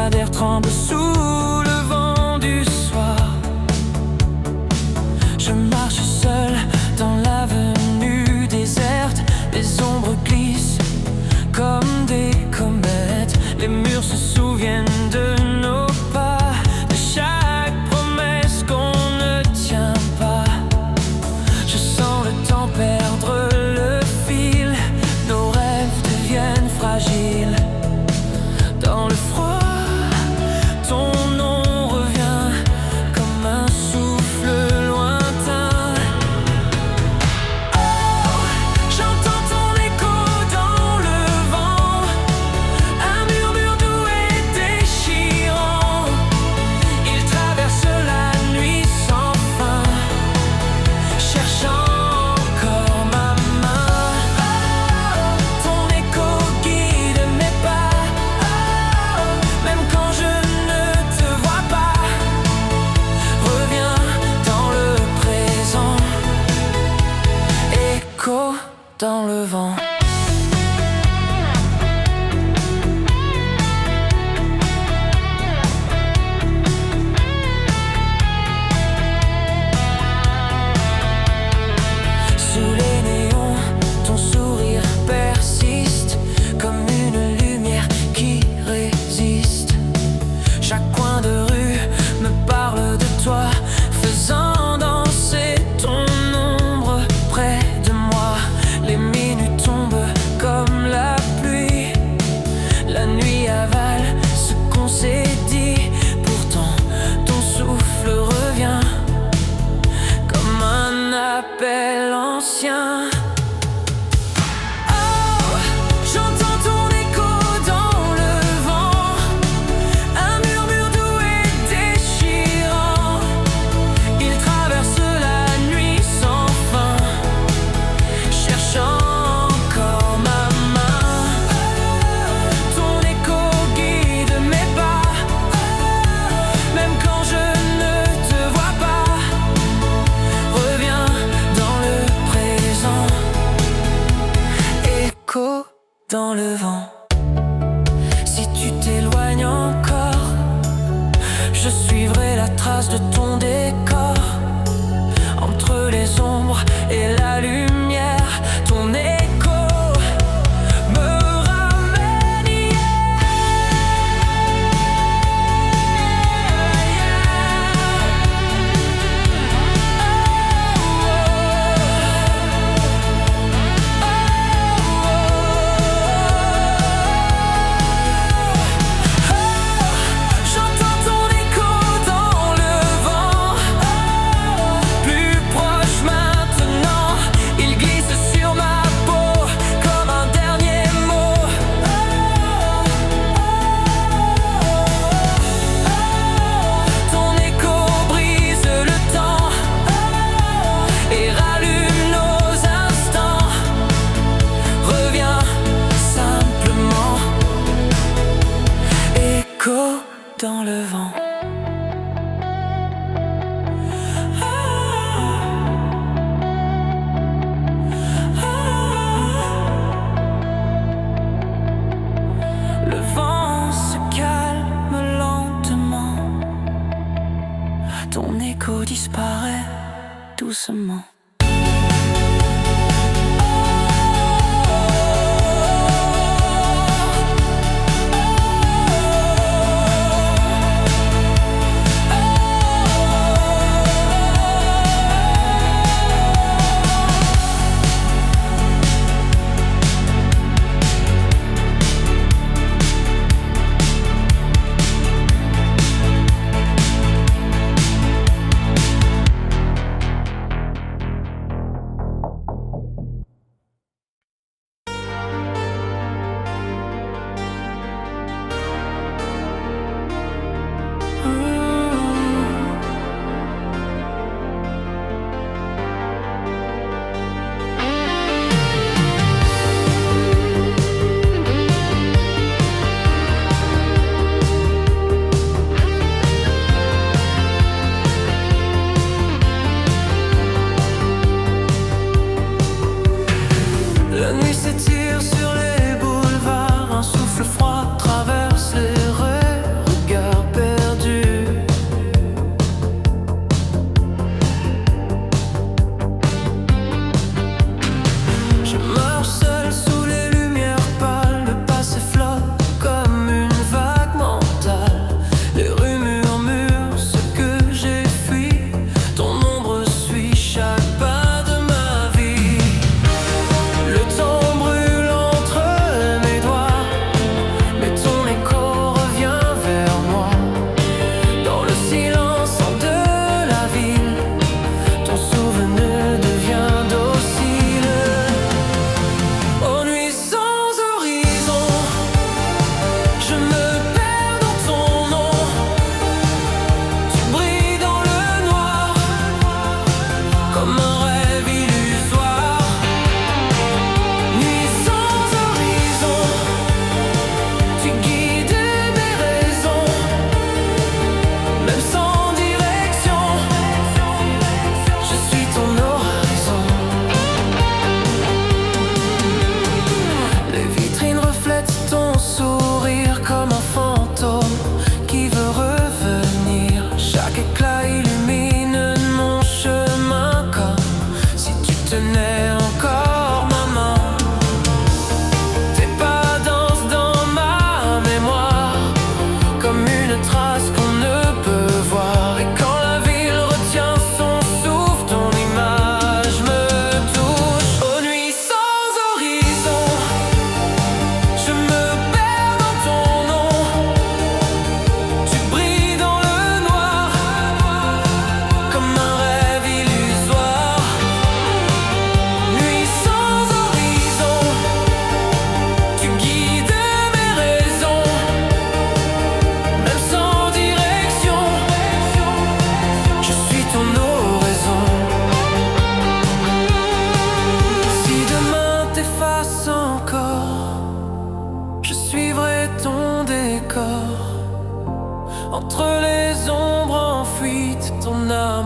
bras d'air tremblent sous le vent du soir. Je marche seul dans l'avenue déserte. Les ombres glissent comme des comètes. Les murs se souviennent de nos pas, de chaque promesse qu'on ne tient pas. Je sens le temps perdre le fil. Nos rêves deviennent fragiles. Dans le froid, ton nom revient comme un souffle lointain. Oh, j'entends ton écho dans le vent, un murmure doux et déchirant. Il traverse la nuit sans fin, cherchant encore ma main. Oh, ton écho guide mes pas. Oh, même quand je ne te vois pas, reviens dans le présent. Écho dans le vent. Sous les néons, ton sourire persiste comme une lumière qui résiste. Chaque coin de rue me parle de toi, faisant danser ton ombre près de moi. Les minutes tombent comme la pluie, la nuit avale ce qu'on s'est dit. Pourtant ton souffle revient comme un appel ancien. Oh, j'entends ton écho dans le vent, un murmure doux et déchirant. Il traverse la nuit sans fin, cherchant encore ma main. Ton écho guide mes pas, même quand je ne te vois pas. Reviens dans le présent. Écho dans le vent. Si tu t'éloignes encore, je suivrai la trace de ton décor. Entre les ombres et la lumière, ton écho me ramène hier. J'entends ton écho dans le vent, plus proche maintenant. Il glisse sur ma peau comme un dernier mot. Ton écho brise le temps et rallume nos instants. Reviens simplement. Écho dans le vent. Le vent se calme lentement, ton écho disparaît doucement.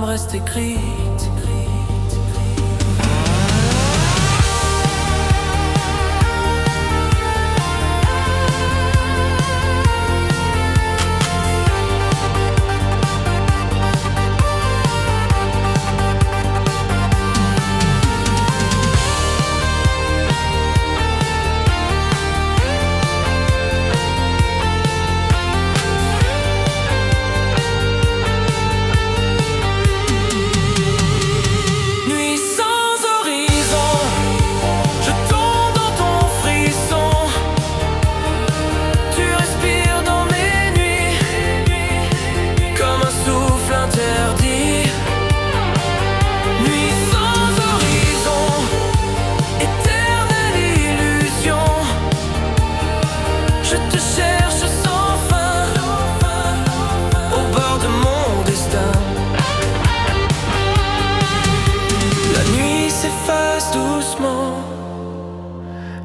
âme reste écrite.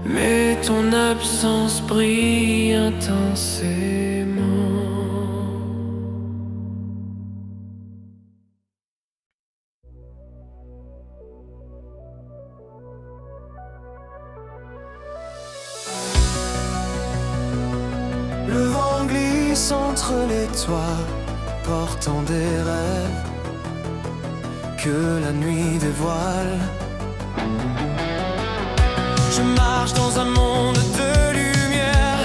Mais ton absence brille intensément. Le vent glisse entre les toits, portant des rêves que la nuit dévoile. Je marche dans un monde de lumière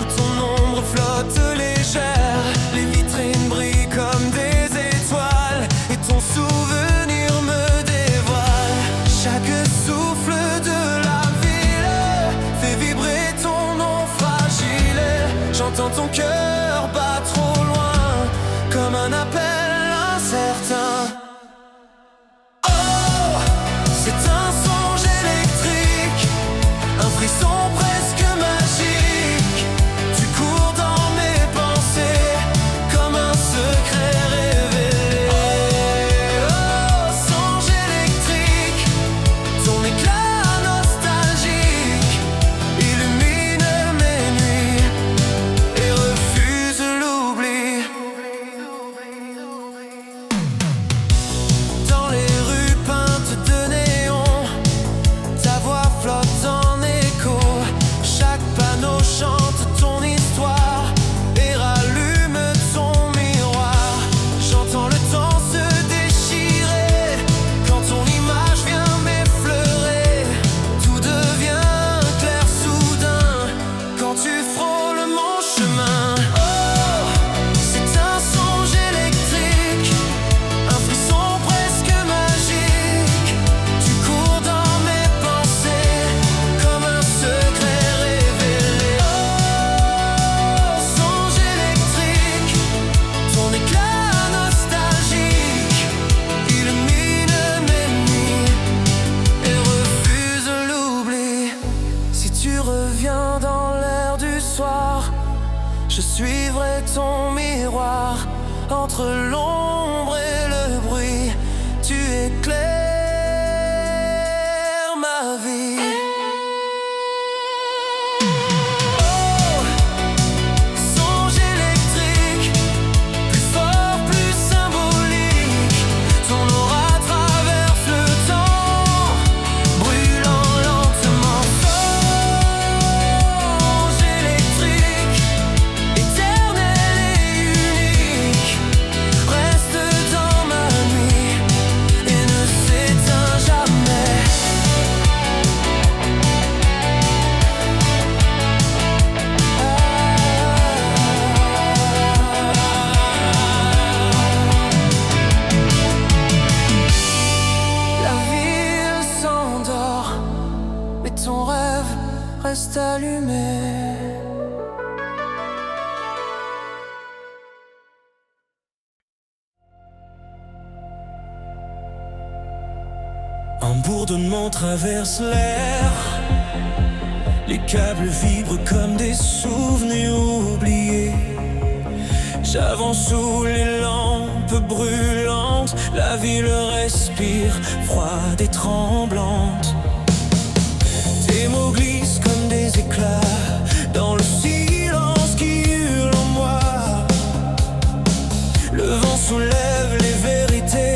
où ton ombre flotte légère. Les vitrines brillent comme des étoiles et ton souvenir me dévoile. Chaque souffle de la ville fait vibrer ton nom fragile. J'entends ton cœur bat trop loin comme un appel incertain. Oh, c'est un songe électrique, un frisson presque magique. Tu cours dans mes pensées comme un secret révélé. Oh, songe électrique, ton éclat nostalgique illumine mes nuits et refuse l'oubli. Dans les rues peintes de néon, ta voix flotte en écho. Chaque panneau chante ton histoire et rallume ton miroir. J'entends le temps se déchirer quand ton image vient m'effleurer. Tout devient clair soudain quand tu frôles mon chemin. Oh, c'est un songe électrique, un frisson presque magique. Tu cours dans mes pensées comme un secret révélé. Oh, songe électrique, ton éclat nostalgique illumine mes nuits et refuse l'oubli. Si tu reviens dans l'air du soir, je suivrai ton miroir. Entre l'ombre et le bruit, tu éclaires ma vie. Oh, songe électrique, plus fort, plus symbolique. Ton aura traverse le temps, brûlant lentement. Songe électrique, éternel et unique, reste dans ma nuit et ne s'éteint jamais. La ville s'endort, mais ton rêve reste allumé. Un bourdonnement traverse l'air, les câbles vibrent comme des souvenirs oubliés. J'avance sous les lampes brûlantes, la ville respire, froide et tremblante. Tes mots glissent comme des éclats dans le silence qui hurle en moi. Le vent soulève les vérités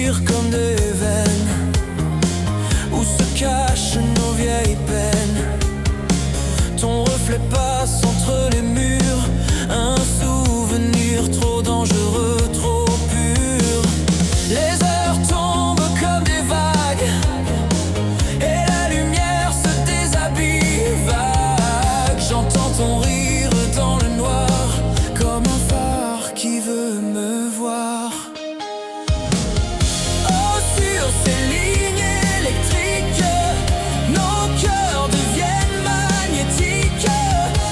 respire comme des veines, où se cachent nos vieilles peines. Ton reflet passe entre les murs, un souvenir trop dangereux, trop pur. Les heures tombent comme des vagues, et la lumière se déshabille vague. J'entends ton rire dans le noir, comme un phare qui veut me voir. Oh, sur ces lignes électriques, nos cœurs deviennent magnétiques.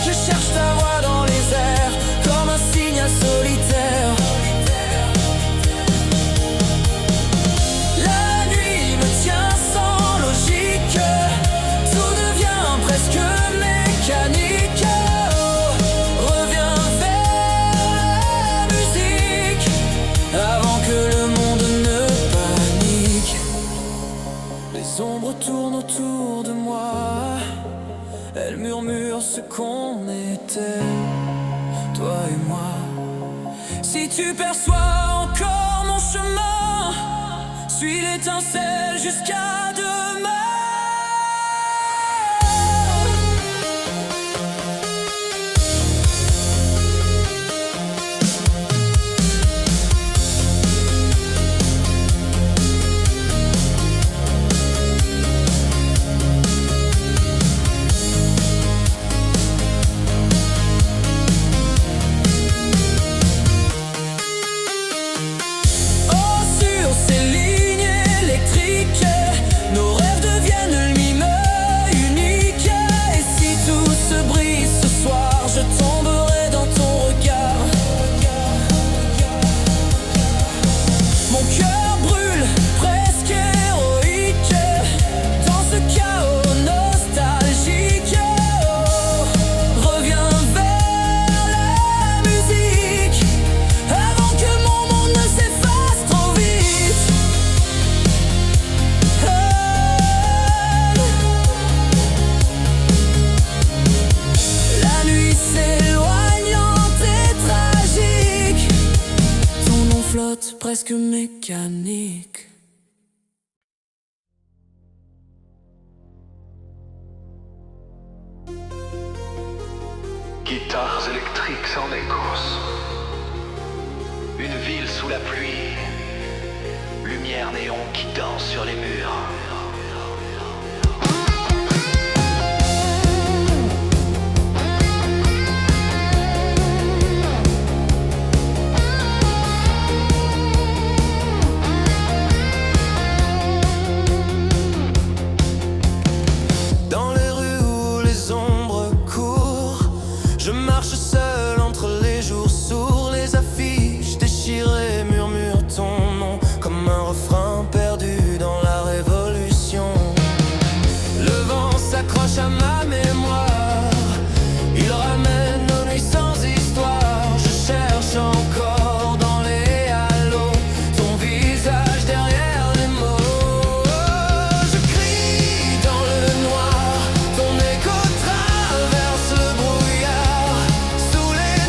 Je cherche ta voix dans les airs, comme un signal solitaire. La nuit me tient sans logique, tout devient presque mécanique. Oh, reviens vers la musique, avant que le monde ne panique. Les ombres tournent autour de moi, elles murmurent ce qu'on était, toi et moi. Si tu perçois encore mon chemin, suis l'étincelle jusqu'à demain. Oh, sur ces lignes électriques, nos rêves deviennent lumineux, uniques. Et si tout se brise ce soir, je tomberai dans ton regard. Mon cœur brûle, presque héroïque, dans ce chaos nostalgique. Oh, reviens vers la musique, avant que mon monde ne s'efface trop vite. La nuit s'éloigne lente et tragique, ton nom flotte presque mécanique. Guitares électriques en écosse. Une ville sous la pluie. Lumière néon qui danse sur les murs. Dans les rues où les ombres courent, je marche seul entre les jours sourds. Les affiches déchirées murmurent ton nom, comme un refrain perdu dans la révolution. Le vent s'accroche à ma mémoire, il ramène nos nuits sans histoire. Je cherche encore dans les halos ton visage derrière les mots. Je crie dans le noir, ton écho traverse le brouillard. Sous les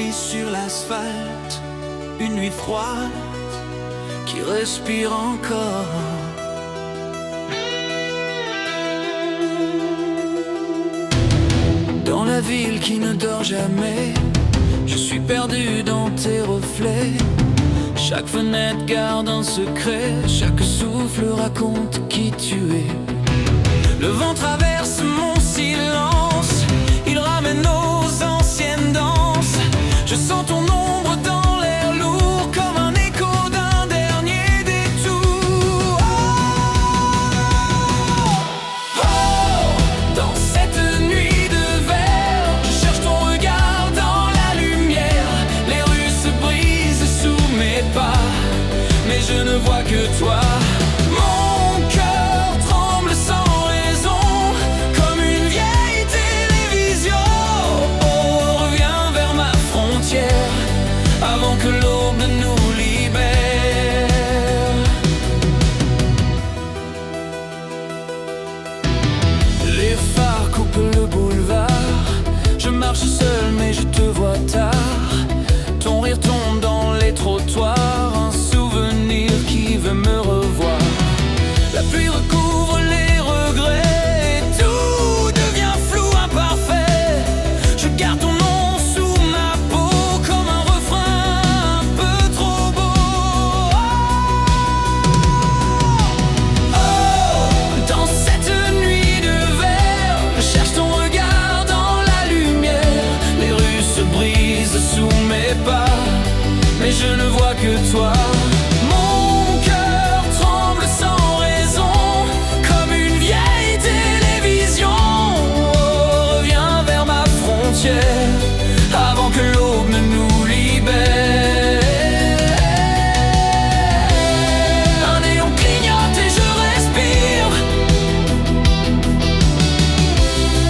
lit sur l'asphalte, une nuit froide qui respire encore. Dans la ville qui ne dort jamais, je suis perdu dans tes reflets. Chaque fenêtre garde un secret, chaque souffle raconte qui tu es. Le vent traverse mon silence, il ramène nos anciennes danses. Je sens ton ombre dans l'air lourd, comme un écho d'un dernier détour. Oh, dans cette nuit de verre, je cherche ton regard dans la lumière. Les rues se brisent sous mes pas, mais je ne vois que toi. Mon cœur tremble sans raison, comme une vieille télévision. Oh, reviens vers ma frontière, avant que l'aube ne nous libère. Les phares coupent le boulevard, je marche seul mais je te vois tard. Ton rire tombe dans les trottoirs, un souvenir qui veut me revoir. La pluie recouvre les regrets, et tout devient flou, imparfait. Je garde ton nom sous ma peau, comme un refrain un peu trop beau. Oh, dans cette nuit de verre, je cherche ton regard dans la lumière. Les rues se brisent sous mes pas, mais je ne vois que toi. Mon cœur tremble sans raison, comme une vieille télévision. Oh, reviens vers ma frontière, avant que l'aube ne nous libère. Un néon clignote et je respire.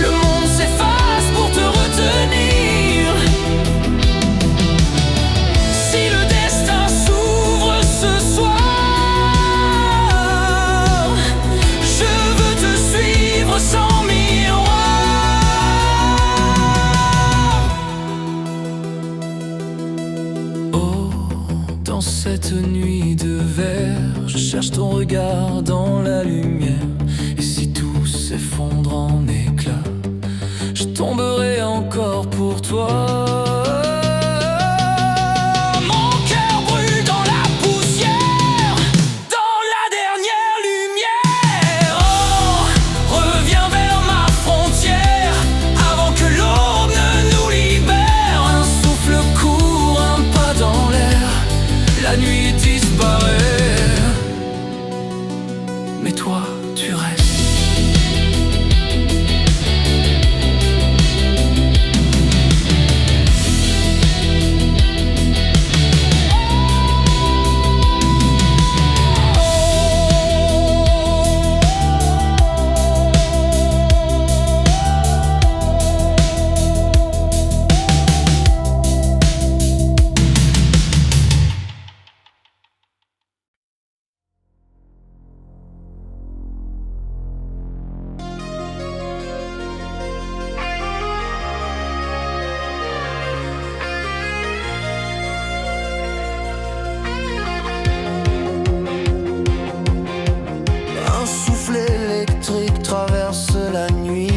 Le monde s'efface pour te retenir. Si le destin s'ouvre ce soir, je veux te suivre sans miroir. Oh, dans cette nuit de verre, je cherche ton regard dans la lumière. Et si tout s'effondre en éclats, je tomberai encore pour toi. Mon cœur brûle dans la poussière, dans la dernière lumière. Oh, reviens vers ma frontière, avant que l'aube ne nous libère. Un souffle court, un pas dans l'air, la nuit disparaît, mais toi, tu restes. Un souffle électrique traverse la nuit.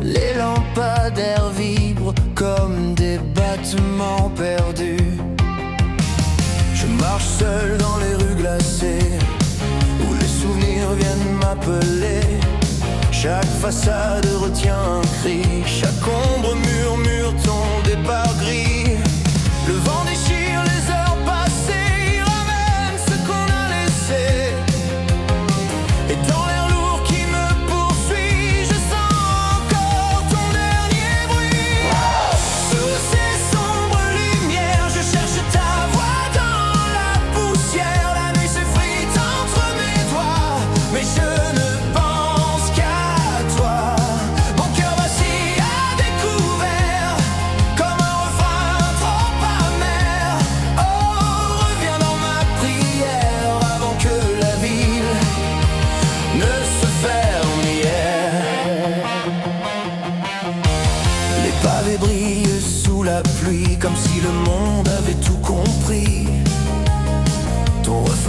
Les lampadaires vibrent comme des battements perdus. Je marche seul dans les rues glacées, où les souvenirs viennent m'appeler. Chaque façade retient un cri, chaque ombre murmure ton départ gris. Le vent déchire les heures passées, il ramène ce qu'on a laissé. Et dans l'air lourd qui me poursuit, je sens encore ton dernier bruit. Sous ces sombres lumières, je cherche ta voix dans la poussière. La nuit s'effrite entre mes doigts, mais je ne pense qu'à toi. Mon cœur vacille à découvert, comme un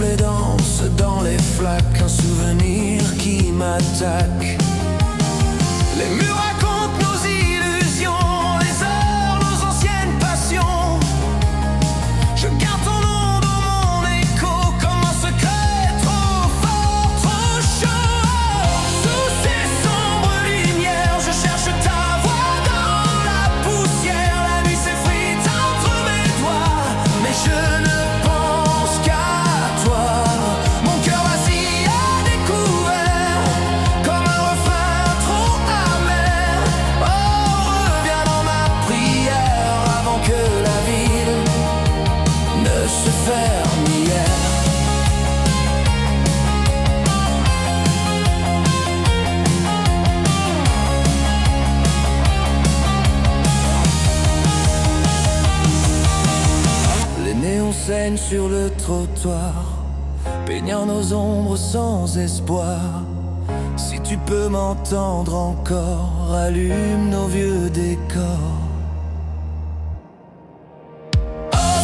reflets dansent dans les flaques, un souvenir qui m'attaque. Les murs racontent nos illusions, les heures, nos anciennes passions. Je garde ton nom dans mon écho comme un secret trop fort, trop chaud. Sous ces sombres lumières, je cherche ta voix dans la poussière. La nuit s'effrite entre mes doigts, mais je ne pense qu'à toi. Mon cœur vacille à découvert, comme un refrain trop amer. Oh, reviens dans ma prière avant que la ville ne se ferme hier. Les néons saignent sur le trottoir, peignant nos ombres sans espoir. Si tu peux m'entendre encore, allume nos vieux décors.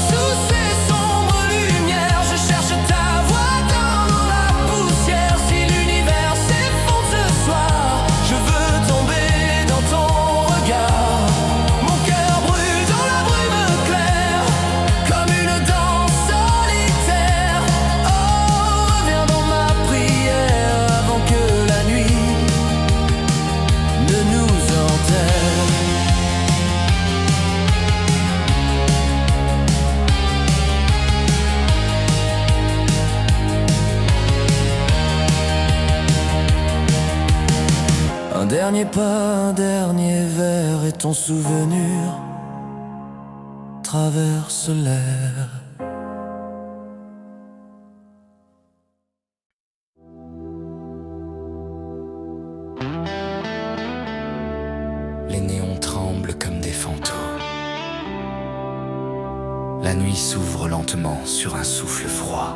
Sous ces sombres lumières, je cherche ta voix dans la poussière. Si l'univers s'effondre ce soir, je veux tomber dans ton regard. Mon cœur brûle dans la brume claire, comme une danse solitaire. Oh, reviens dans ma prière avant que la nuit ne nous enterre. Un dernier pas, un dernier verre, et ton souvenir traverse l'air. Les néons tremblent comme des fantômes. La nuit s'ouvre lentement sur un souffle froid.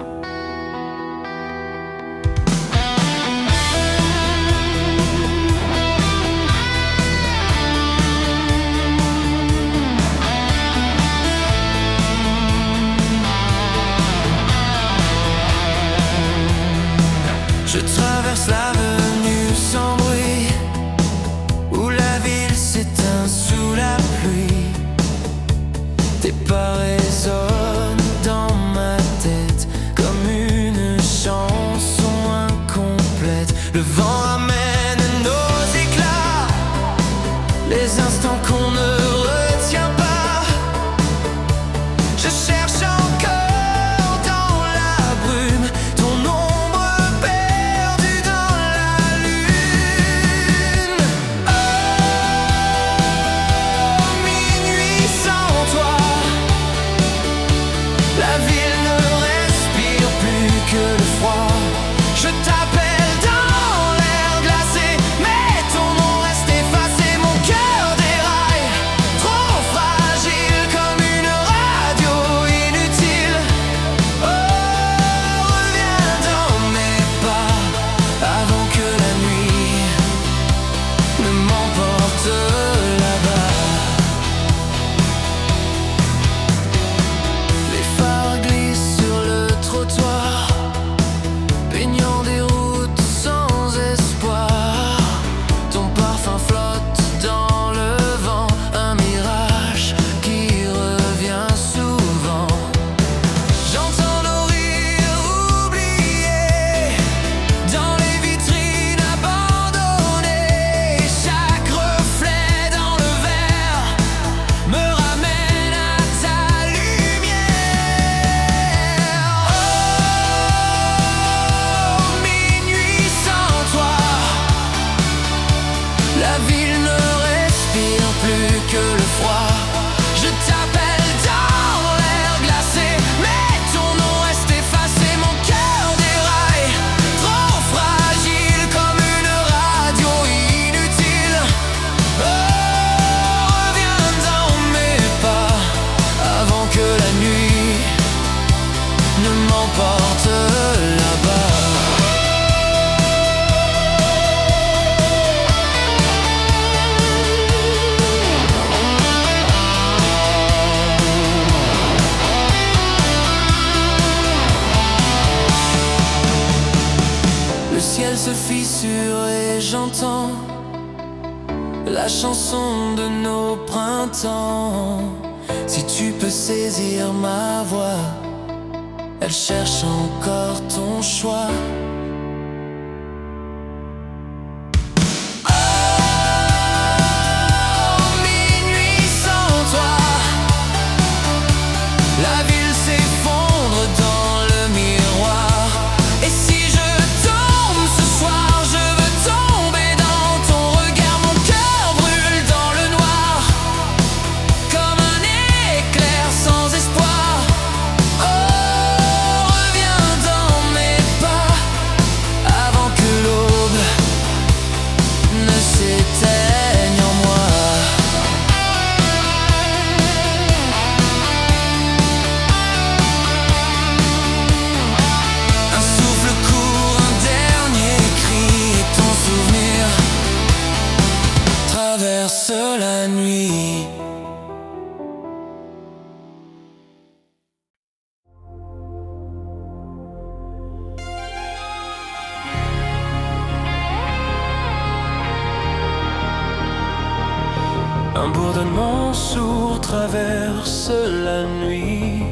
Je traverse l'avenue sans bruit, où la ville s'éteint sous la pluie. Tes pas résonnent dans ma tête comme une chanson incomplète. Le vent ramène nos éclats, les instants qu'on ne retient pas. Je cherche encore dans la brume ton ombre perdue dans la lune. Oh, minuit sans toi, la ville ne respire plus que le froid. Je t'appelle dans l'air glacé, mais ton nom reste effacé. Mon cœur déraille, trop fragile comme une radio inutile. Oh, reviens dans mes pas avant que la nuit ne m'emporte là-bas. Les phares glissent sur le trottoir, peignant des routes sans espoir. Ton parfum flotte dans le vent, un mirage qui revient souvent. J'entends nos rires oubliés dans les vitrines abandonnées. Chaque reflet dans le verre me ramène à ta lumière. Oh, minuit sans toi, la ville ne respire plus que le froid. Je t'appelle dans l'air glacé, mais ton nom reste effacé. Mon cœur déraille, trop fragile comme une radio inutile. Oh, reviens dans mes pas avant que la nuit ne m'emporte là-bas. ciel se fissure et j'entends la chanson de nos printemps. Si tu peux saisir ma voix, elle cherche encore ton choix. La nuit. Un bourdonnement sourd traverse la nuit.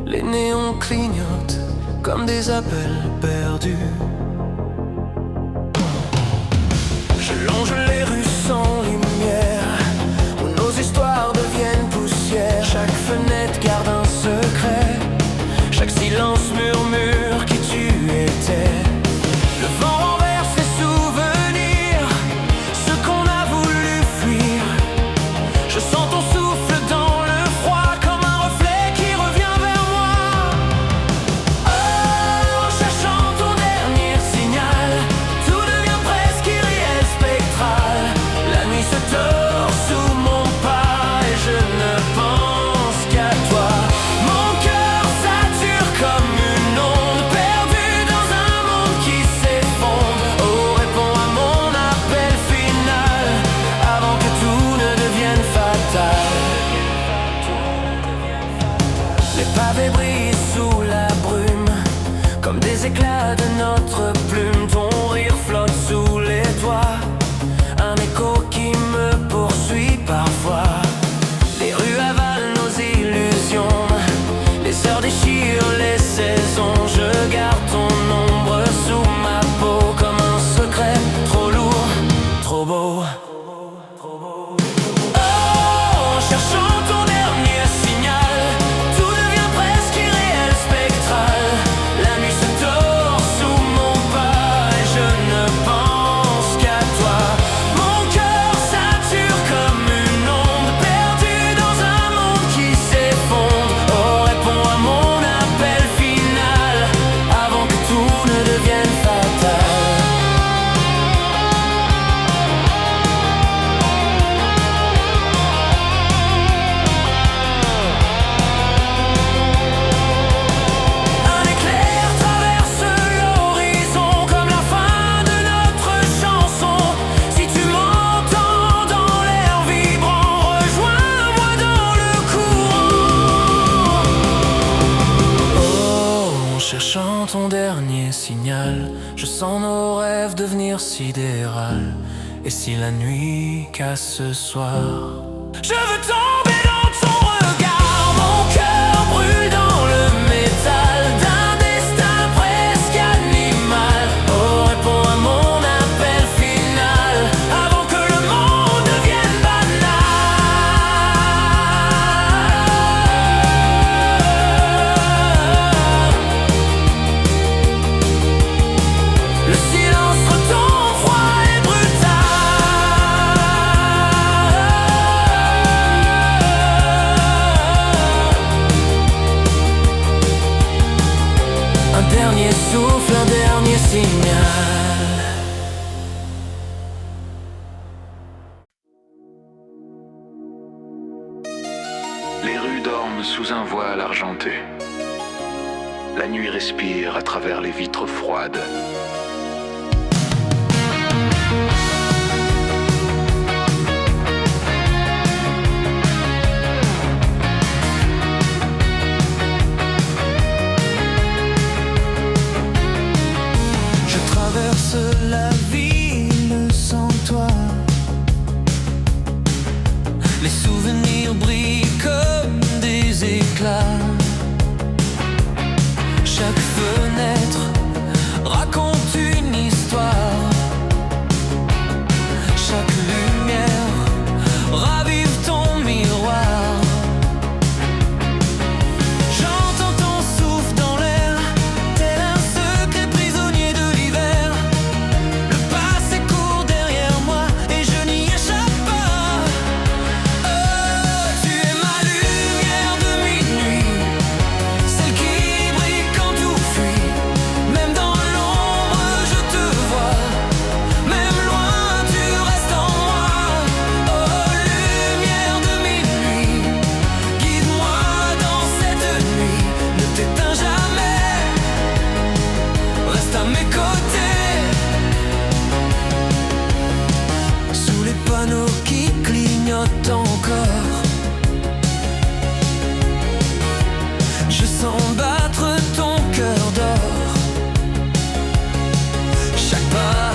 Les néons clignotent comme des appels perdus. Je longe les rues sans lumière, où nos histoires deviennent poussière. Chaque fenêtre garde un secret, chaque silence murmure qui tu étais. Le vent renverse les souvenirs, ce qu'on a voulu fuir. Je sens ton souffle dans le froid, comme un reflet qui revient vers moi. Oh, en cherchant ton dernier signal, tout devient presque irréel, spectral. La nuit se tord sous mon pas et je ne pense qu'à toi. Mon cœur sature comme une onde, perdue dans un monde qui s'effondre. Oh, réponds à mon appel final, avant que tout ne devienne fatal. Les pavés brillent sous la brume, comme des éclats de notre plume. Ton rire flotte sous les toits, un écho qui me poursuit parfois. Les rues avalent nos illusions, les heures déchirent les saisons. Je garde ton ombre sous ma peau comme un secret trop lourd, trop beau. Oh, en cherchant ton dernier signal, tout devient presque irréel, spectral. La nuit se tord sous mon pas et je ne pense qu'à toi. Mon cœur sature comme une onde, perdue dans un monde qui s'effondre. Oh, réponds à mon appel final, avant que tout ne devienne fatal. Un éclair traverse l'horizon comme la fin de notre chanson. Si tu m'entends dans l'air vibrant, rejoins-moi dans le courant. Oh, en cherchant ton dernier signal, je sens nos rêves devenir sidéral. Et si la nuit casse ce soir, je veux tomber dans ton regard. Mon cœur brûle dans le métal d'un destin presque animal. Oh, réponds à mon appel final, avant que le monde devienne banal. Le silence retombe froid et brutal. Un dernier souffle, un dernier signal. Les rues dorment sous un voile argenté. La nuit respire à travers les vitres froides. sens battre ton cœur d'or. Chaque pas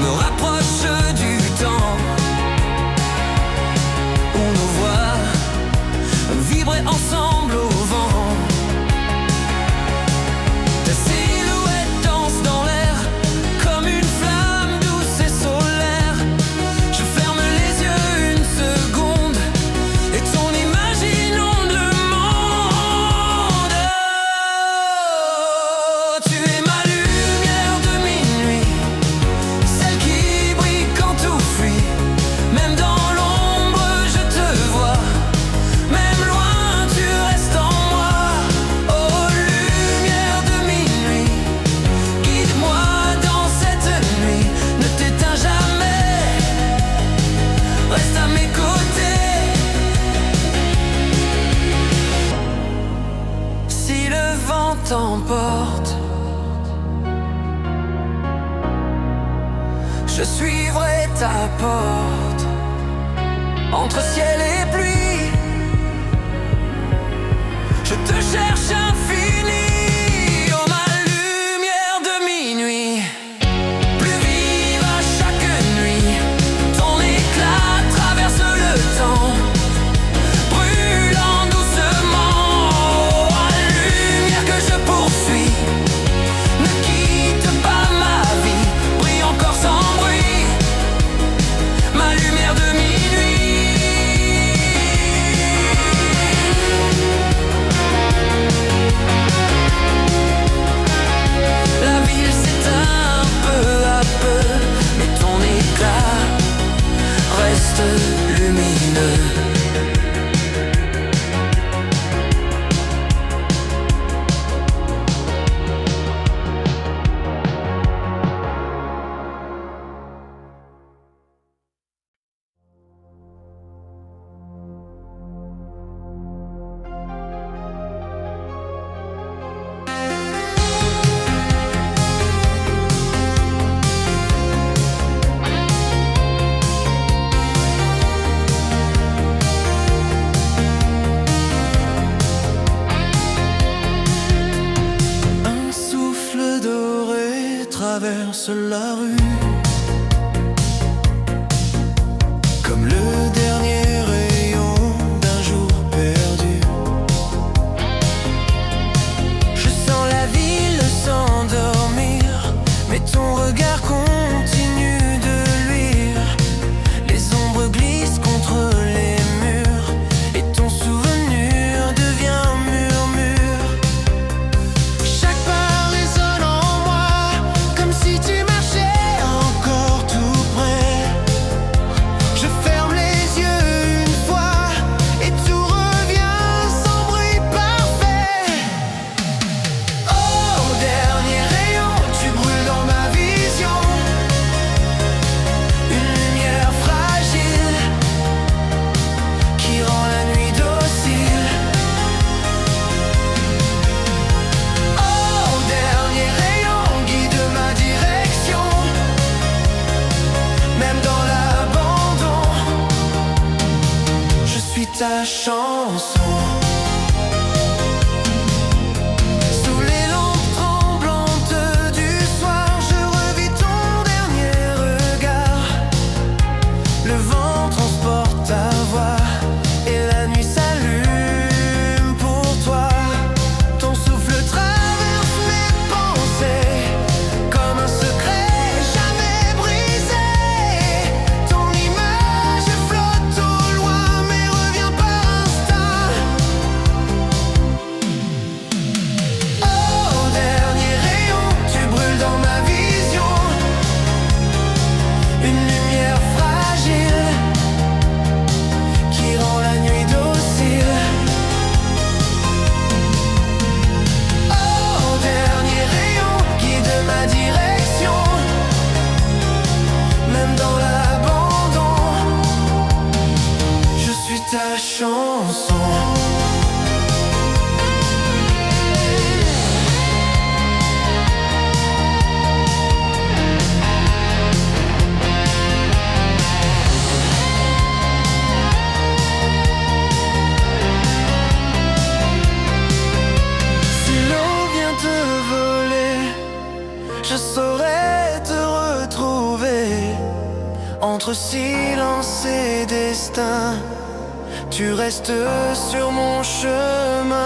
me rapproche du temps où nos voix vibraient ensemble au vent. Ta silhouette danse dans l'air comme une flamme douce et solaire. Je ferme les yeux une seconde et ton image inonde le monde. Oh, tu es ma lumière de minuit, celle qui brille quand tout fuit. Même dans l'ombre je te vois, même loin tu restes en moi. Oh, lumière de minuit, guide-moi dans cette nuit. Ne t'éteins jamais, reste à mes côtés. Si le vent t'emporte, je suivrai ta porte. Entre ciel et pluie, je te cherche infini. Oh, ma lumière de minuit, plus vive à chaque nuit. Ton éclat traverse le temps, brûlant doucement. Oh, ma lumière que je poursuis, ne quitte pas ma vie, brille encore sans bruit. Ma lumière de minuit. La ville s'éteint peu à peu, mais ton éclat reste lumineux. Un souffle doré traverse la rue, comme le dernier rayon d'un jour perdu. Je sens la ville s'endormir, mais ton regard continue de luire. Les ombres glissent contre les murs, et ton souvenir devient murmure. Chaque pas résonne en moi, comme si tu marchais en Entre silence et destin, tu restes sur mon chemin.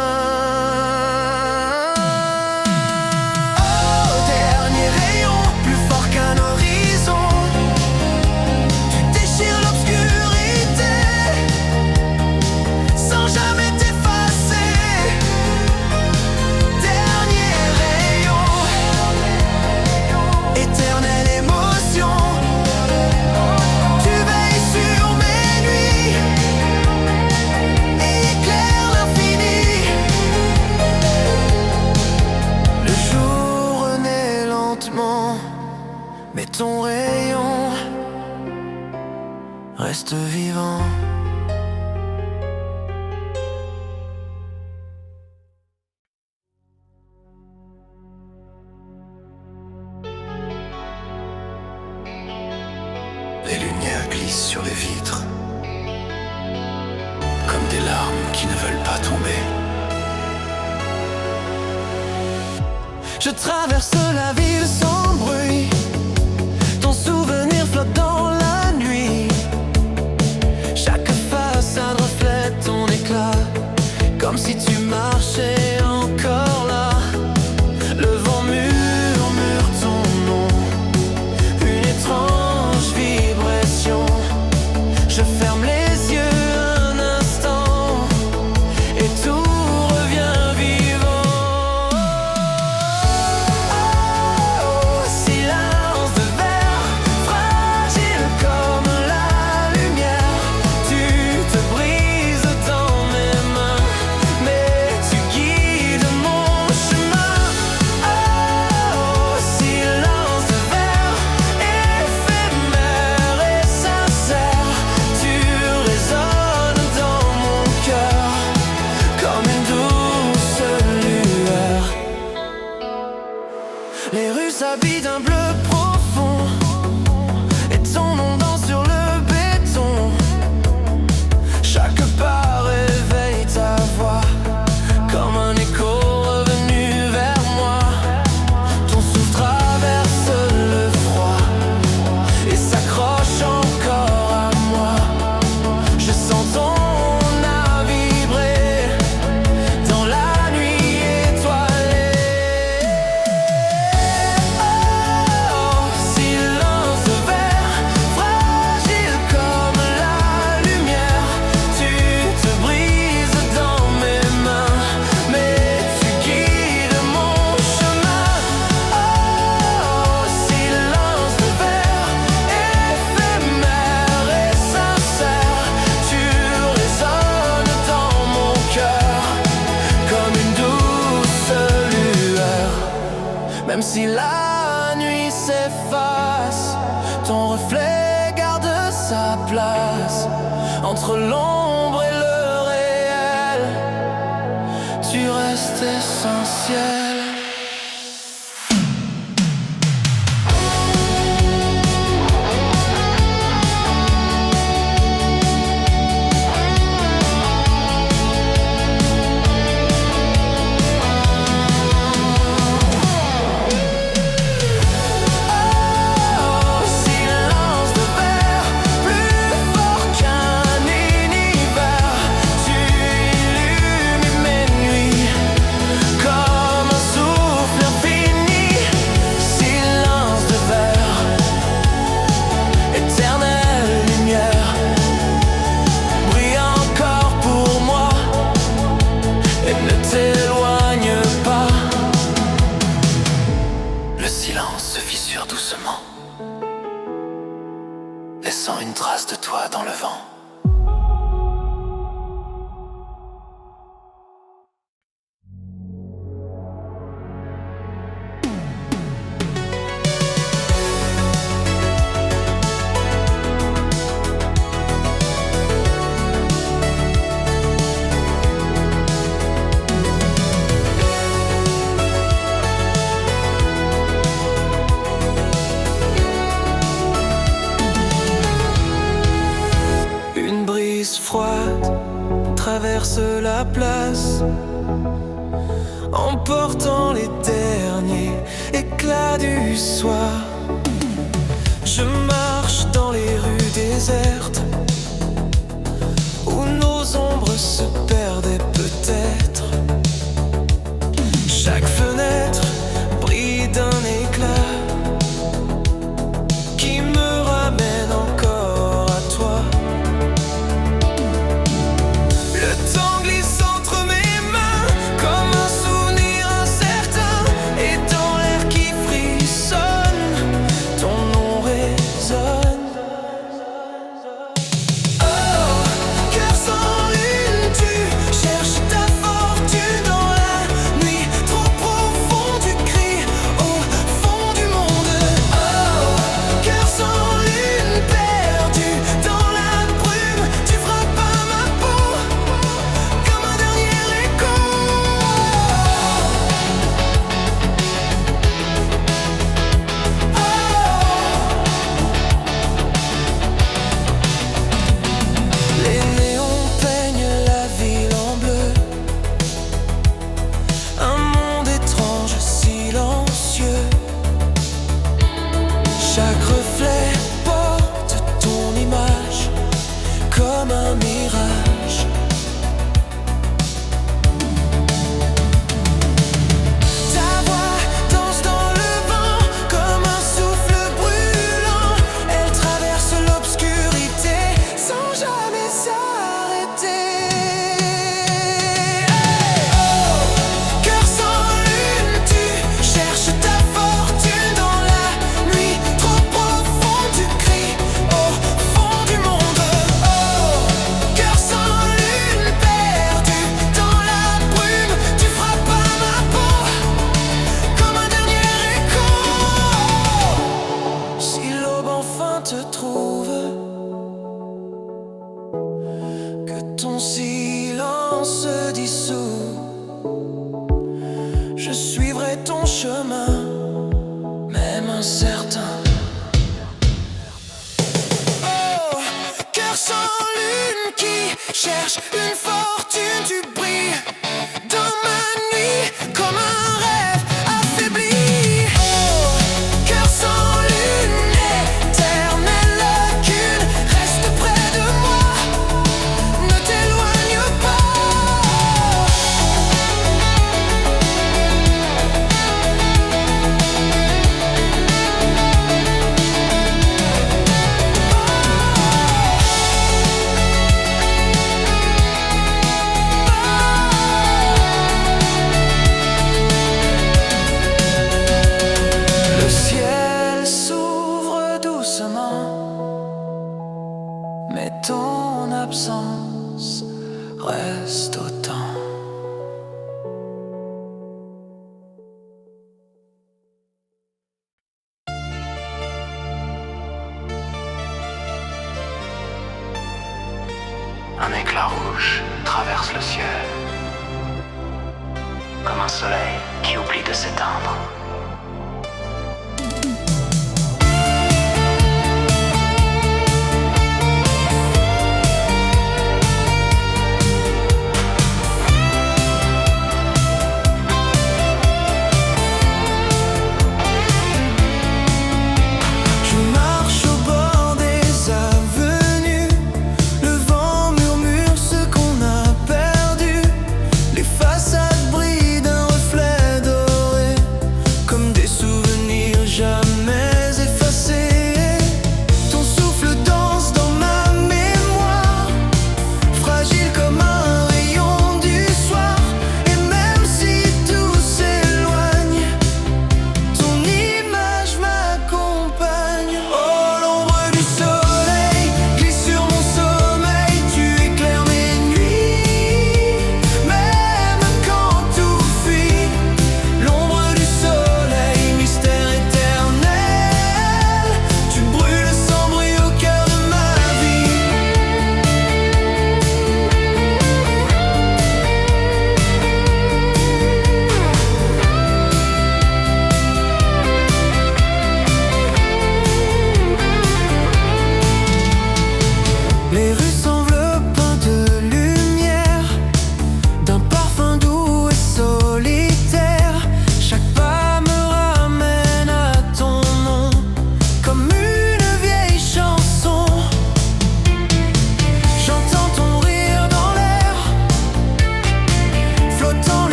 Au dernier rayon, plus fort qu'un horizon, tu déchires l'obscurité sans jamais t'effacer. Dernier rayon, éternelle émotion, tu veilles sur mes nuits et éclaires l'infini. Le jour renaît lentement, mais ton rayon reste vivant. Les lumières glissent sur les vitres, comme des larmes qui ne veulent pas tomber. Je traverse la ville sans bruit, ton souvenir flotte dans la nuit. Chaque façade reflète ton éclat, comme si tu marchais encore là. Le vent murmure ton nom, une étrange vibration. Je ferme les yeux un instant et tout revient vivant. Oh, silence de verre, fragile comme la lumière. Tu te brises dans mes mains, mais tu guides mon chemin. Oh, silence de verre, éphémère et sincère. Tu résonnes dans mon cœur comme une douce lueur. Les rues s'habillent d'un bleu profond et ton nom danse sur le béton. Chaque pas réveille ta voix comme un écho revenu vers moi. Ton souffle traverse le froid et s'accroche encore à moi. Je sens ton âme vibrer dans la nuit étoilée. Oh, silence de verre, fragile comme la lumière. Tu te brises dans mes mains, mais tu guides mon chemin. Oh, silence de verre, éphémère et sincère. Tu résonnes dans mon cœur comme une douce lueur. Même si la nuit s'efface, ton reflet garde sa place. Entre l'ombre et le réel, tu restes essentiel. Oh, silence de verre, plus fort qu'un univers. Tu illumines mes nuits comme un souffle infini. Silence de verre, éternelle lumière, brille encore pour moi et ne t'éloigne pas. Le silence se fissure doucement, laissant une trace de toi dans le vent. Une brise froide traverse la place, emportant les derniers éclats du soir. Je marche dans les rues déserte, où nos ombres se perdaient peut-être. Chaque fenêtre brille d'un éclat qui me ramène encore à toi. Le temps glisse entre mes mains comme un souvenir incertain, et dans l'air qui frissonne, ton nom résonne. Oh, cœur sans lune, tu cherches ta fortune dans la nuit trop profonde, tu cries au fond du monde. Oh, cœur sans lune, perdu dans la brume, tu frappes à ma peau comme un dernier écho. Les néons peignent la ville en bleu, un monde étrange, silencieux. Chaque reflet porte ton image comme un mirage. Ta voix danse dans le vent comme un souffle brûlant. Elle traverse l'obscurité sans jamais s'arrêter. Oh, cœur sans lune, tu cherches ta fortune dans la nuit trop profonde, tu cries au fond du monde. Oh, cœur sans lune, perdu dans la brume, tu frappes à ma peau comme un dernier écho. Si l'aube enfin te trouve, que ton silence se dissout, je suivrai ton chemin, même incertain. Oh, cœur sans lune qui cherche une fortune, tu brilles dans ma nuit comme un rêve affaibli. Oh, cœur sans lune, éternelle lacune, reste près de moi, ne t'éloigne pas. Le ciel s'ouvre doucement, mais ton absence reste autant. Un éclat rouge traverse le ciel, comme un soleil qui oublie de s'éteindre. Je marche au bord des avenues, le vent murmure ce qu'on a perdu. Les façades brillent d'un reflet doré,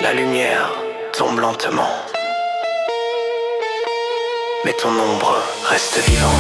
La lumière tombe lentement, mais ton ombre reste vivante.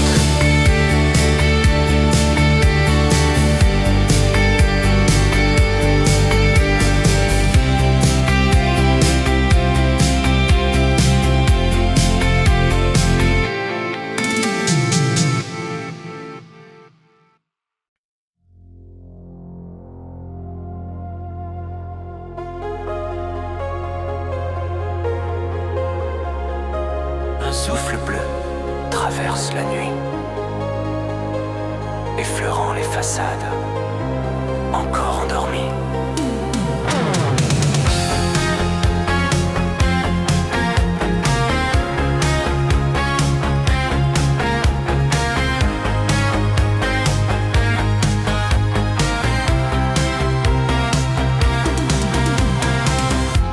Un souffle bleu traverse la nuit, effleurant les façades, encore endormies.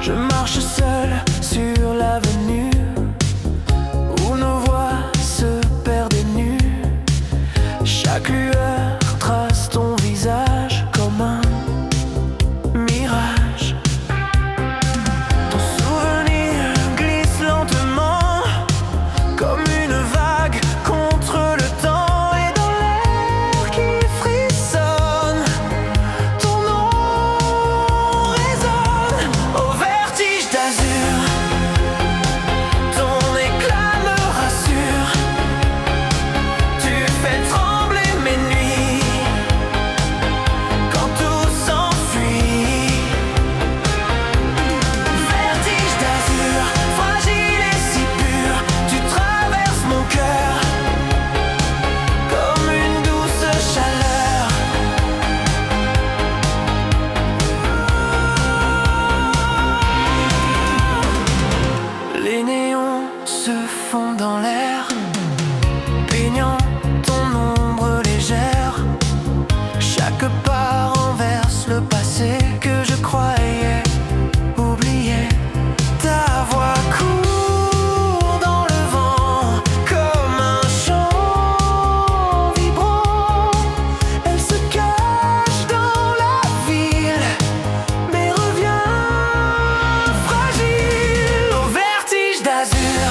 Je marche seul sur l'avenue où nos voix se perdent et nues. Chaque lueur trace ton visage comme un mirage. Ton souvenir glisse lentement comme une vague contre le temps. Et dans l'air qui frissonne, ton nom résonne au vertige d'azur. Ton éclat me rassure, tu fais trembler mes nuits quand tout s'enfuit. Vertige d'azur, fragile et si pur, tu traverses mon cœur comme une douce chaleur. Les néons se fondent dans l'air, baignant ton ombre légère. Chaque pas renverse le passé que je croyais oublier. Ta voix court dans le vent comme un chant vibrant. Elle se cache dans la ville, mais revient fragile au vertige d'azur.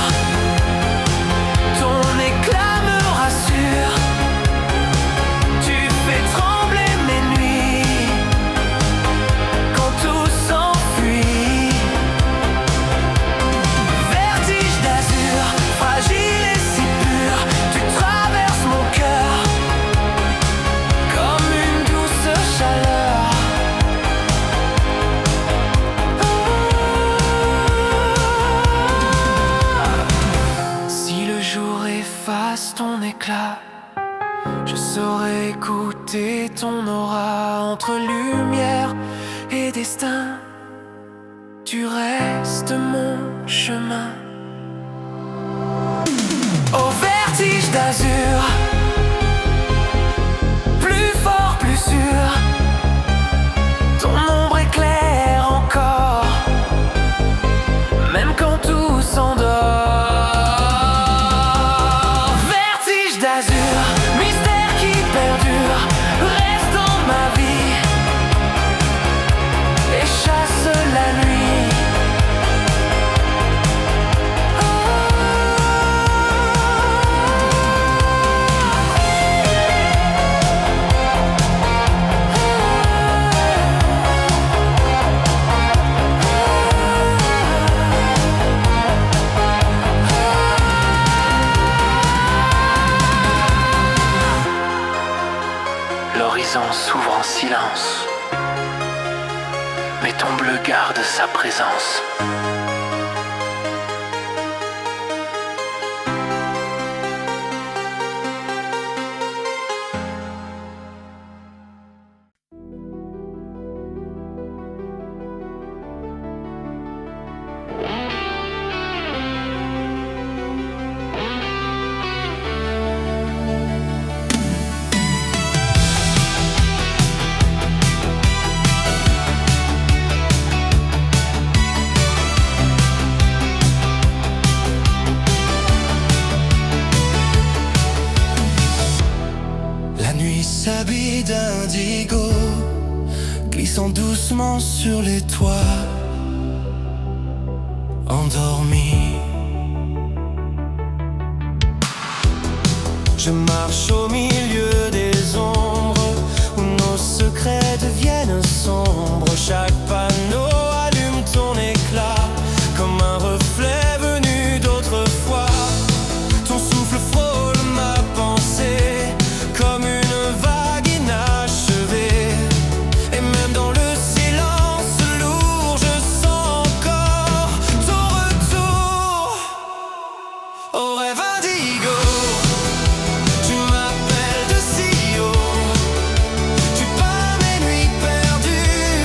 Ton éclat me rassure, tu fais trembler mes nuits quand tout s'enfuit. Vertige d'azur, fragile et si pur, tu traverses mon cœur comme une douce chaleur. Si le jour efface ton éclat, je saurais écouter ton aura. Entre lumière et destin, tu restes mon chemin. Au vertige d'azur, plus fort, plus sûr, ton ombre éclaire encore, même quand tout s'endort. Vertige d'azur, mystère qui perdure, reste dans ma vie et chasse la nuit. L'horizon s'ouvre en silence, mais ton bleu garde sa présence. S'habille d'indigo, glissant doucement sur les toits. endormi. Je marche au milieu des ombres où nos secrets deviennent sombres. Chaque panneau allume ton éclat comme un reflet venu d'autrefois. Ton souffle frôle ma pensée comme une vague inachevée. Et même dans le silence lourd, je sens encore ton retour. Au rêve indigo, tu m'appelles de si haut. Tu peins mes nuits perdues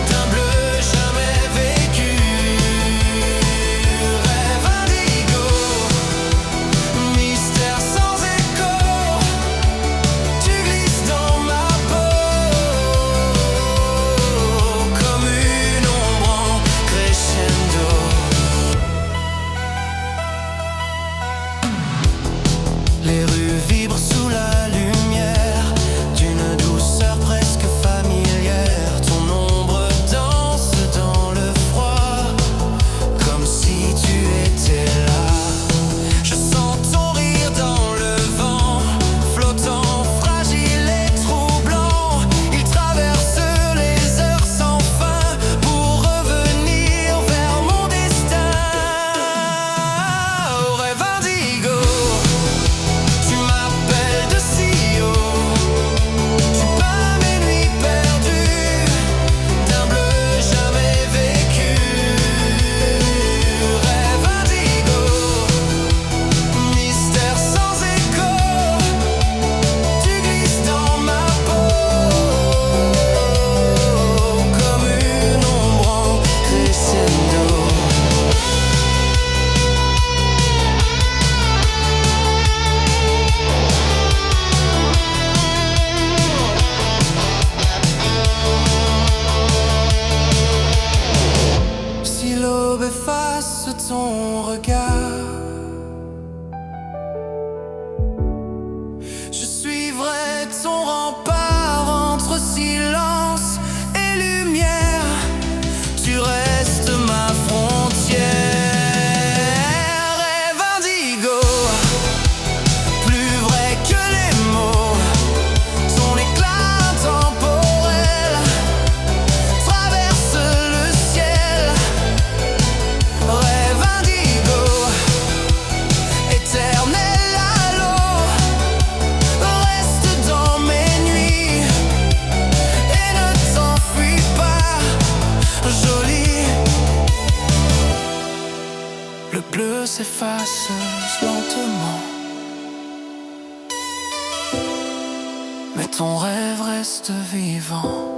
d'un bleu jamais vécu. Rêve indigo, mystère sans écho. Tu glisses dans ma peau comme une ombre en crescendo. Les rues vibrent sous la lumière d'une douceur presque familière. Ton ombre danse dans le froid comme si tu étais là. Je sens ton rire dans le vent, flottant, fragile et troublant. Il traverse les heures sans fin pour revenir vers mon destin. Au rêve indigo, tu m'appelles de si haut. Tu peins mes nuits perdues d'un bleu jamais vécu. Rêve indigo, mystère sans écho. Tu glisses dans ma peau comme une ombre en crescendo. Si l'aube efface ton regard, je suivrai ton rempart entre silence et lumière. Tu restes ma frontière. Rêve indigo, plus vrai que les mots. Son éclat temporel traverse le ciel. Rêve indigo, éternel halo, reste dans mes nuits et ne t'enfuis pas, joli. Le bleu s'efface lentement, mais ton rêve reste vivant.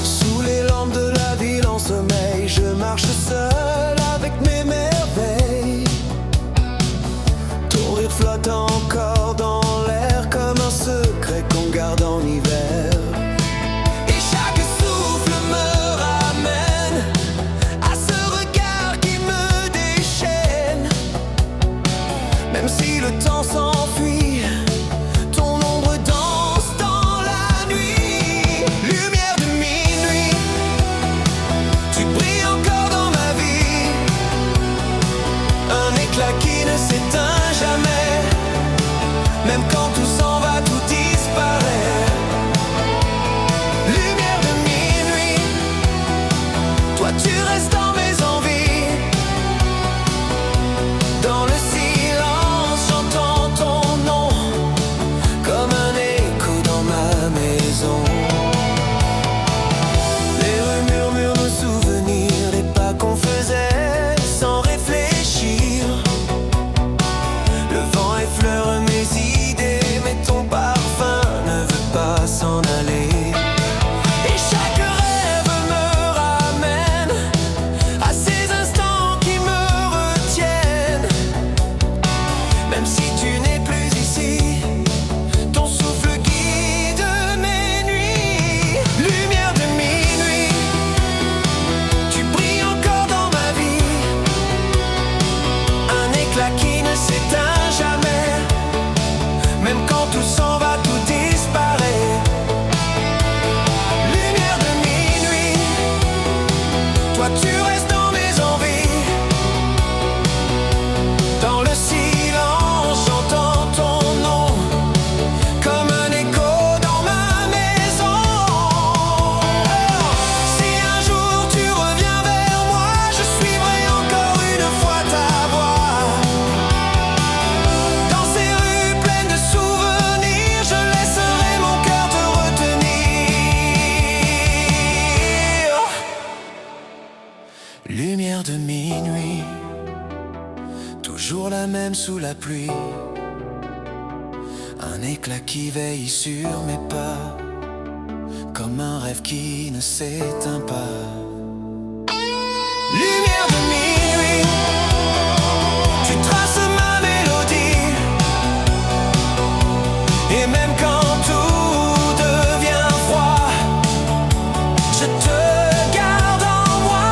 Sous les lampes de la ville en sommeil, je marche seul avec mes merveilles. Ton rire flotte encore dans l'air comme un secret qu'on garde en hiver. Et chaque souffle me ramène à ce regard qui me déchaîne. Même si le temps s'enfuit, ton ombre danse dans la nuit. Lumière de minuit, tu brilles encore dans ma vie. Un éclat qui ne s'éteint jamais. Même quand tout s'en va, tout disparaît. Lumière de minuit, toi tu restes dans mes envies. Dans le silence, j'entends ton nom comme un écho dans ma maison. Les rues murmurent nos souvenirs, les pas qu'on faisait sans réfléchir. Le vent effleure mes idées, mais ton parfum ne veut pas s'en aller. Et chaque rêve me ramène à ces instants qui me retiennent. Même si tu n'es plus ici, ton souffle guide mes nuits. Lumière de minuit, sous la pluie, un éclat qui veille sur mes pas, comme un rêve qui ne s'éteint pas. Lumière de minuit, tu traces ma mélodie, et même quand tout devient froid, je te garde en moi.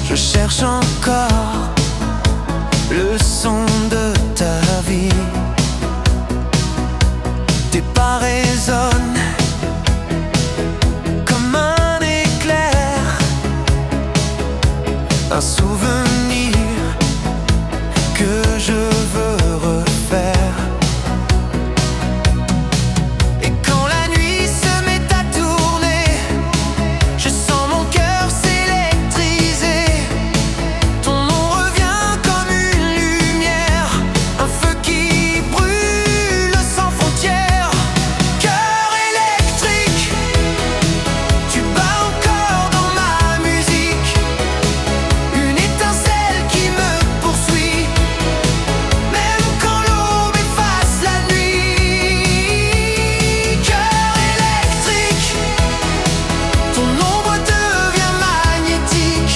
Je cherche encore le son de ta vie. Tes pas résonnent comme un éclair, un souvenir que je veux refaire. Et quand la nuit se met à tourner, je sens mon cœur s'électriser. Ton nom revient comme une lumière, un feu qui brûle sans frontières. Cœur électrique, tu bats encore dans ma musique, une étincelle qui me poursuit, même quand l'aube efface la nuit. Cœur électrique, ton ombre devient magnétique.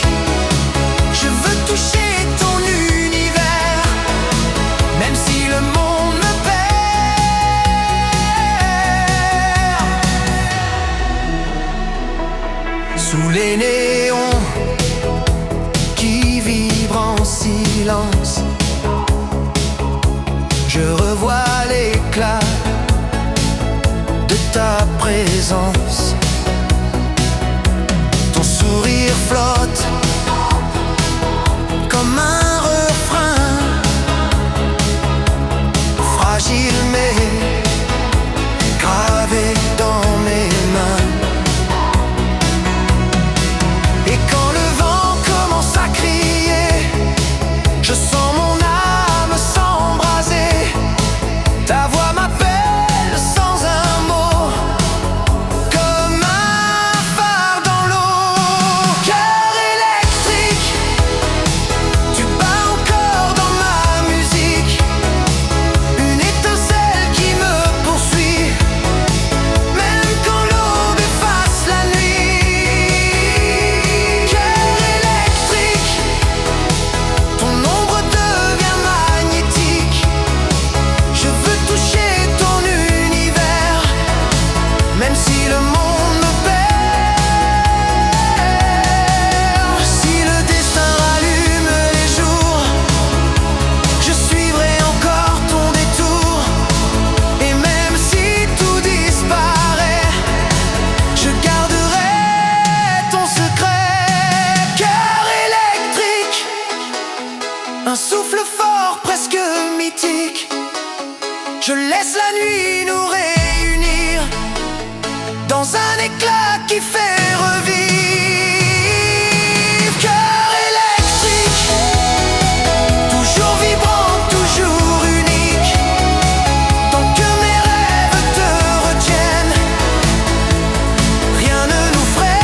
Je veux toucher ton univers, même si le monde me perd. Sous les néons qui vibrent en silence, je revois l'éclat de ta présence. Ton sourire flotte comme un refrain, fragile mais gravé dans mes mains. Et quand le vent commence à crier, je sens mon âme s'embraser. Ta voix m'appelle sans un mot, comme un phare dans l'eau. Cœur électrique, tu bats encore dans ma musique, une étincelle qui me poursuit, même quand l'aube efface la nuit. Cœur électrique, ton ombre devient magnétique. Je veux toucher ton univers, même si le monde me perd. Si le destin rallume les jours, je suivrai encore ton détour. Et même si tout disparaît, je garderai ton secret. Cœur électrique, un souffle fort presque mythique. Je laisse la nuit nous réunir dans un éclat qui fait revivre. Cœur électrique, toujours vibrant, toujours unique. Tant que mes rêves te retiennent, rien ne nous freine.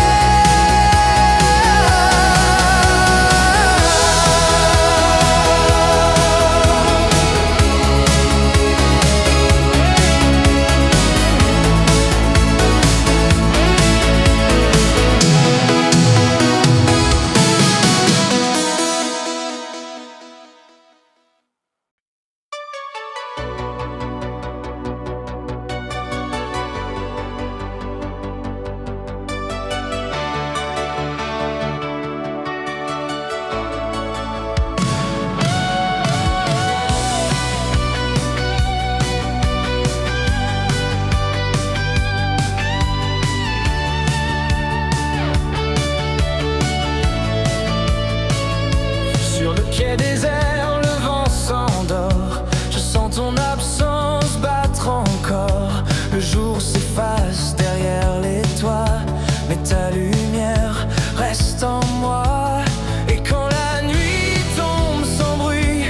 mais ta lumière reste en moi. Et quand la nuit tombe sans bruit,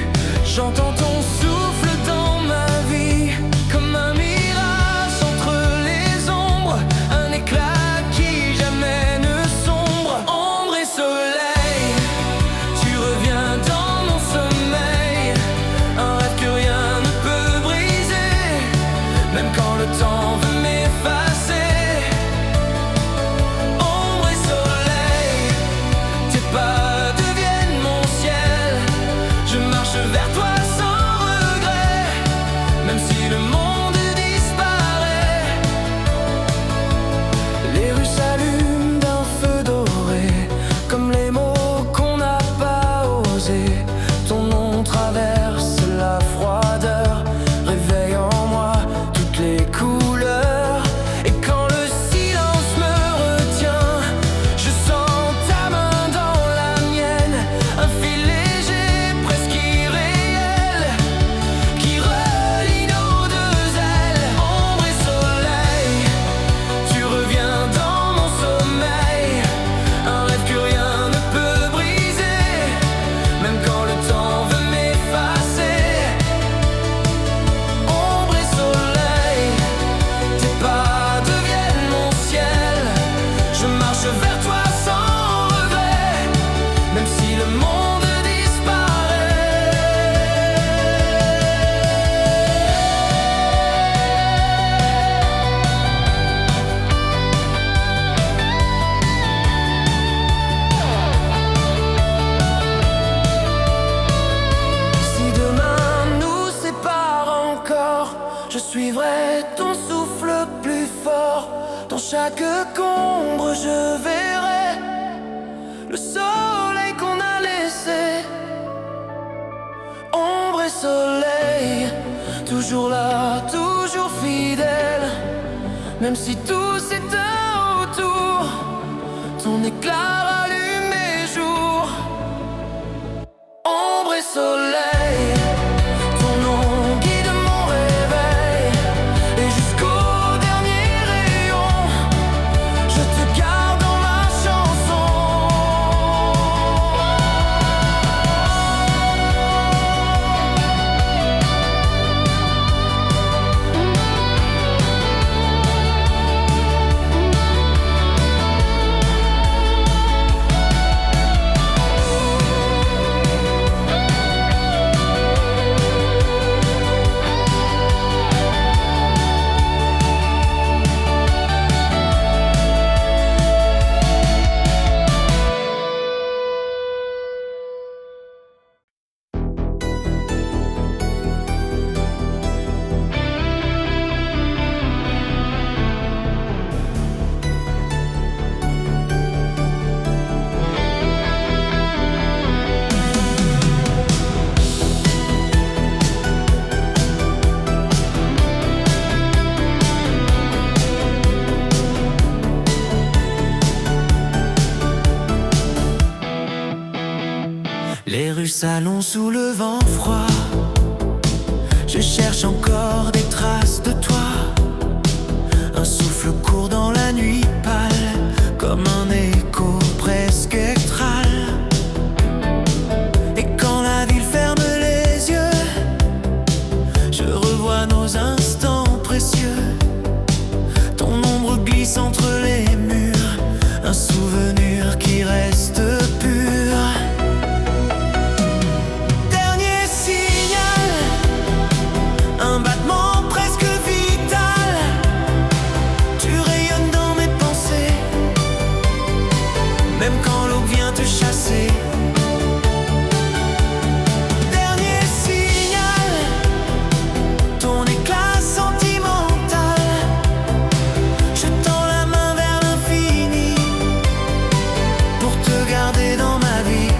j'entends ton souffle dans ma vie, comme un mirage entre les ombres, un éclat qui jamais ne sombre. Ombre et soleil, tu reviens dans mon sommeil, un rêve que rien ne peut briser, même quand le temps veut m'effacer. Ombre et soleil, tes pas deviennent mon ciel, je marche vers toi sans regret, même si le monde disparaît. Les rues s'allument d'un feu doré, comme les mots qu'on n'a pas osés. Ton nom traverse la froideur, réveille en moi toutes les couleurs. Et quand le silence me retient, je sens ta main dans la mienne, un fil léger, presque irréel, qui relie nos deux ailes. Ombre et soleil, tu reviens dans mon sommeil, un rêve que rien ne peut briser, même quand le temps veut m'effacer. Ombre et soleil, tes pas deviennent mon ciel, je marche vers toi sans regret, même si le monde disparaît. Si demain nous sépare encore, je suivrai ton souffle plus fort. Dans chaque ombre je verrai le soleil qu'on a laissé. Ombre et soleil, toujours là, toujours fidèle, même si tout s'éteint autour, ton éclat rallume mes jours. Ombre et soleil, ton nom guide mon réveil, et jusqu'au dernier rayon, je te garde dans ma chanson. Les rues s'allongent sous le vent froid, je cherche encore des traces de toi. Un souffle court dans la nuit pâle, comme un écho presque électral. Et quand la ville ferme les yeux, je revois nos instants précieux. Ton ombre glisse entre les murs, un souvenir qui reste pur. Un battement presque vital, tu rayonnes dans mes pensées, même quand l'aube vient te chasser. Dernier signal, ton éclat sentimental, je tends la main vers l'infini pour te garder dans ma vie.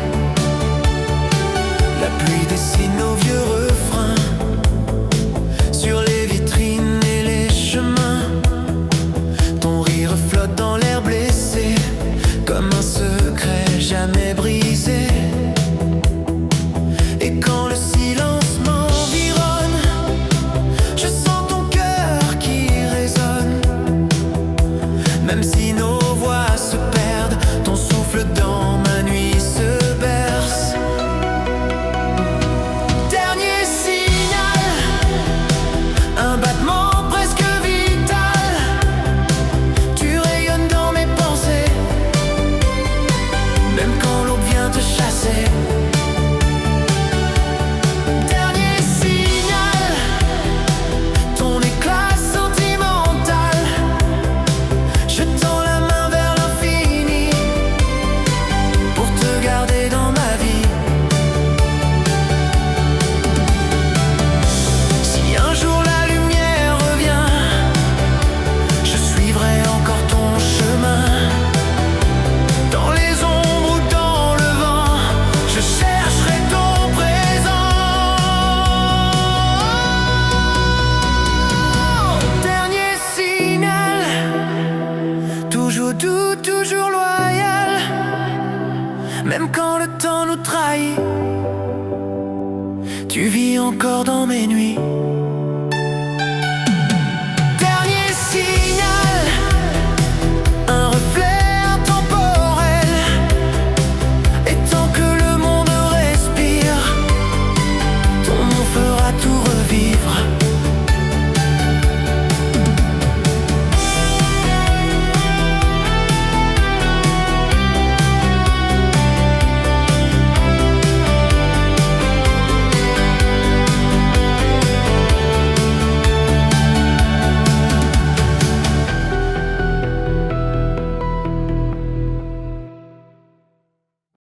La pluie dessine nos vieux refrains sur les vitrines et les chemins. Ton rire flotte dans l'air blessé, comme un secret jamais brisé. Et quand le silence m'environne, je sens ton cœur qui résonne, même si nos nos voix se perdent, ton souffle dans ma nuit se berce. Dernier signal, un battement presque vital. Tu rayonnes dans mes pensées, même quand l'aube vient te chasser. Dernier signal, ton éclat sentimental. Je tends la main vers l'infini pour te garder dans ma vie. Si un jour la lumière revient, je suivrai encore ton chemin. Dans les ombres ou dans le vent, je chercherai ton présent. Dernier signal, toujours doux, toujours loyal. Même quand le temps nous trahit, tu vis encore dans mes nuits.